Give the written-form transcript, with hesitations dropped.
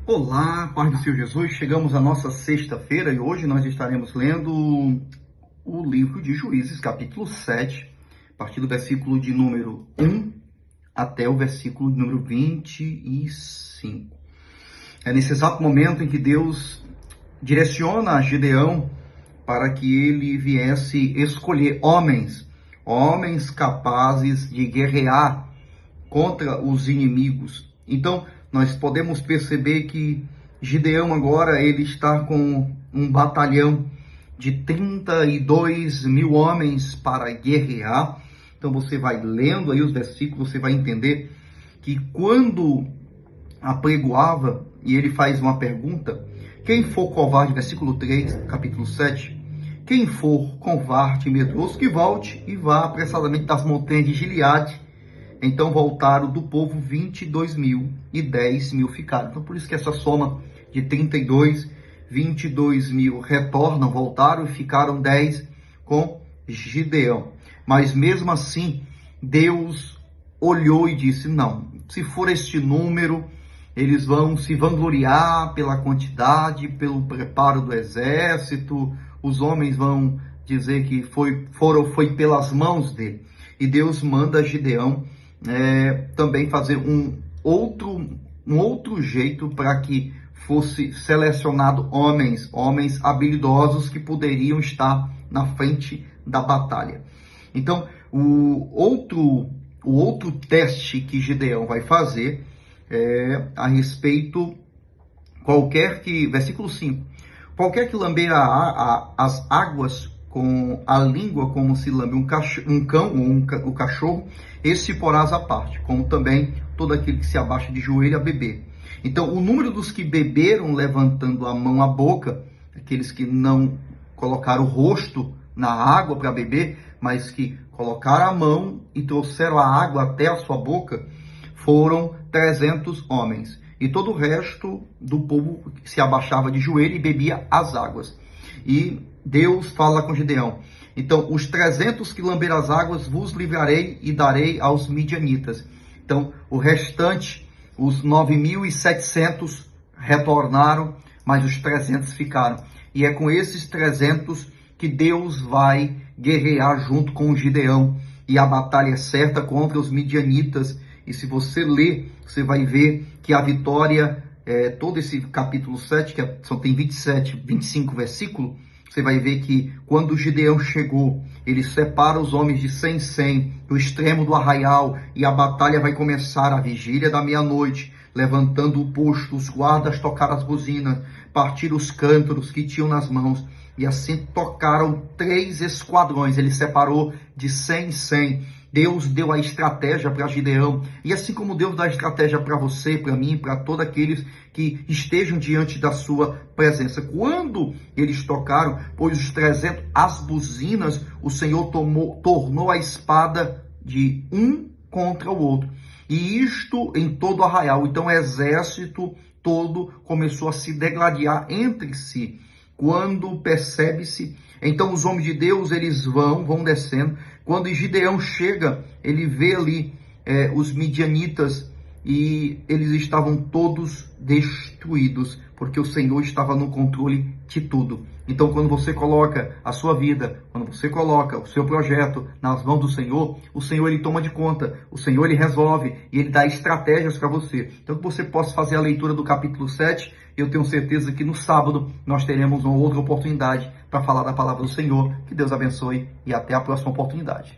Olá, paz do Senhor Jesus. Chegamos à nossa sexta-feira e hoje nós estaremos lendo o livro de Juízes, capítulo 7, a partir do versículo de número 1 até o versículo de número 25. É nesse exato momento em que Deus direciona a Gideão para que ele viesse escolher homens capazes de guerrear contra os inimigos. Então, nós podemos perceber que Gideão agora ele está com um batalhão de 32 mil homens para guerrear. Então você vai lendo aí os versículos, você vai entender que quando apregoava, e ele faz uma pergunta, quem for covarde, versículo 3, capítulo 7, quem for covarde e medroso, que volte e vá apressadamente das montanhas de Gileade. Então voltaram do povo 22 mil e 10 mil ficaram. Então por isso que essa soma de 32, 22 mil retornam, voltaram e ficaram 10 com Gideão. Mas mesmo assim, Deus olhou e disse, não, se for este número, eles vão se vangloriar pela quantidade, pelo preparo do exército, os homens vão dizer que foi pelas mãos dele. E Deus manda Gideão também fazer um outro jeito para que fosse selecionado homens habilidosos que poderiam estar na frente da batalha. Então, o outro teste que Gideão vai fazer é a respeito, versículo 5, qualquer que lamber as águas com a língua como se lambe um cão ou o cachorro, esse porás à parte, como também todo aquele que se abaixa de joelho a beber. Então, o número dos que beberam levantando a mão à boca, aqueles que não colocaram o rosto na água para beber, mas que colocaram a mão e trouxeram a água até a sua boca, foram 300 homens. E todo o resto do povo se abaixava de joelho e bebia as águas. E Deus fala com Gideão, então os 300 que lamberam as águas vos livrarei e darei aos midianitas. Então o restante, os 9.700 retornaram, mas os 300 ficaram. E é com esses 300 que Deus vai guerrear junto com Gideão. E a batalha é certa contra os midianitas. E se você ler, você vai ver que a vitória, todo esse capítulo 7, que só tem 25 versículos, você vai ver que quando Gideão chegou, ele separa os homens de 100 em 100, do extremo do arraial, e a batalha vai começar à vigília da meia-noite, levantando o posto, os guardas tocaram as buzinas, partiram os cântaros que tinham nas mãos, e assim tocaram 3 esquadrões, ele separou de 100 em 100, Deus deu a estratégia para Gideão, e assim como Deus dá a estratégia para você, para mim, para todos aqueles que estejam diante da sua presença. Quando eles tocaram, pois os 300, as buzinas, o Senhor tornou a espada de um contra o outro. E isto em todo o arraial. Então o exército todo começou a se degladiar entre si. Quando percebe-se, então os homens de Deus, eles vão descendo. Quando Gideão chega, ele vê ali os midianitas e eles estavam todos destruídos, porque o Senhor estava no controle de tudo. Então, quando você coloca a sua vida, quando você coloca o seu projeto nas mãos do Senhor, o Senhor ele toma de conta, o Senhor ele resolve e ele dá estratégias para você. Então, que você possa fazer a leitura do capítulo 7, eu tenho certeza que no sábado nós teremos uma outra oportunidade para falar da palavra do Senhor. Que Deus abençoe e até a próxima oportunidade.